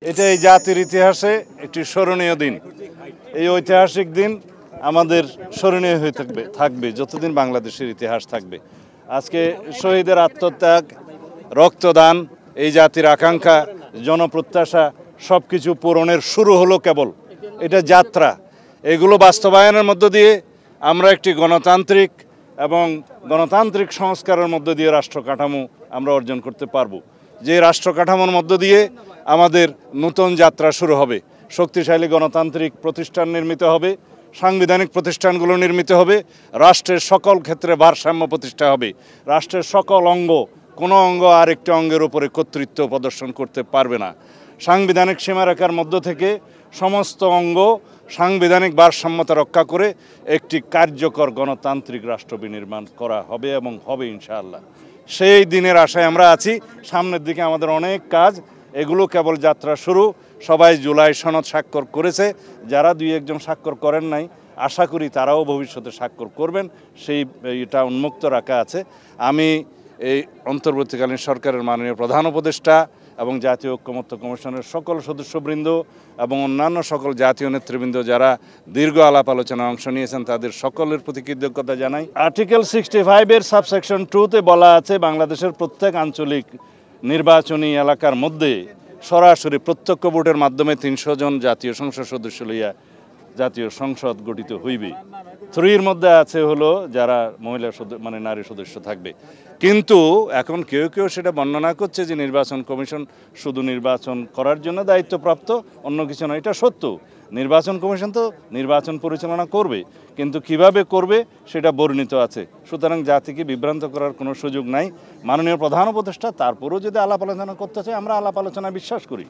এটা এই জাতির ইতিহাসে একটি স্মরণীয় দিন। এই ঐতিহাসিক দিন আমাদের স্মরণীয় হয়ে থাকবে যতদিন বাংলাদেশের ইতিহাস থাকবে। আজকে শহীদের আত্মত্যাগ, রক্তদান, এই জাতির আকাঙ্ক্ষা, জনপ্রত্যাশা সব কিছু পূরণের শুরু হলো কেবল। এটা যাত্রা। এগুলো বাস্তবায়নের মধ্য দিয়ে আমরা একটি গণতান্ত্রিক এবং গণতান্ত্রিক সংস্কারের মধ্য দিয়ে রাষ্ট্র কাঠামো আমরা অর্জন করতে পারবো। যে রাষ্ট্র কাঠামোর মধ্য দিয়ে আমাদের নতুন যাত্রা শুরু হবে। শক্তিশালী গণতান্ত্রিক প্রতিষ্ঠান নির্মিত হবে, সাংবিধানিক প্রতিষ্ঠানগুলো নির্মিত হবে, রাষ্ট্রের সকল ক্ষেত্রে ভারসাম্য প্রতিষ্ঠা হবে, রাষ্ট্রের সকল অঙ্গ কোনো অঙ্গ আরেকটি অঙ্গের উপরে কর্তৃত্ব প্রদর্শন করতে পারবে না। সাংবিধানিক সীমারেখার মধ্য থেকে সমস্ত অঙ্গ সাংবিধানিক ভারসাম্যতা রক্ষা করে একটি কার্যকর গণতান্ত্রিক রাষ্ট্র বিনির্মাণ করা হবে এবং হবে ইনশাআল্লাহ। সেই দিনের আশায় আমরা আছি। সামনের দিকে আমাদের অনেক কাজ, এগুলো কেবল যাত্রা শুরু। সবাই জুলাই সনদ স্বাক্ষর করেছে, যারা দুই একজন স্বাক্ষর করেন নাই আশা করি তারাও ভবিষ্যতে স্বাক্ষর করবেন, সেই এটা উন্মুক্ত রাখা আছে। আমি এই অন্তর্বর্তীকালীন সরকারের মাননীয় প্রধান উপদেষ্টা এবং জাতীয় ঐক্যমত্য কমিশনের সকল সদস্যবৃন্দ এবং অন্যান্য সকল জাতীয় নেতৃবৃন্দ যারা দীর্ঘ আলাপ আলোচনায় অংশ নিয়েছেন তাদের সকলের প্রতি কৃতজ্ঞতা জানাই। আর্টিকেল 65-এর সাবসেকশন 2-তে বলা আছে বাংলাদেশের প্রত্যেক আঞ্চলিক নির্বাচনী এলাকার মধ্যে সরাসরি প্রত্যক্ষ ভোটের মাধ্যমে 300 জন জাতীয় সংসদ সদস্য লইয়া জাতীয় সংসদ গঠিত হইবে। 3-এর মধ্যে আছে হলো যারা মহিলা নারী সদস্য থাকবে। কিন্তু এখন কেউ কেউ সেটা বর্ণনা করছে যে নির্বাচন কমিশন শুধু নির্বাচন করার জন্য দায়িত্বপ্রাপ্ত, অন্য কিছু নয়। এটা সত্য, নির্বাচন কমিশন তো নির্বাচন পরিচালনা করবে, কিন্তু কিভাবে করবে সেটা বর্ণিত আছে। সুতরাং জাতিকে বিভ্রান্ত করার কোনো সুযোগ নাই। মাননীয় প্রধান উপদেষ্টা তারপরেও যদি আলাপ আলোচনা করতে চায় আমরা আলাপ আলোচনা বিশ্বাস করি।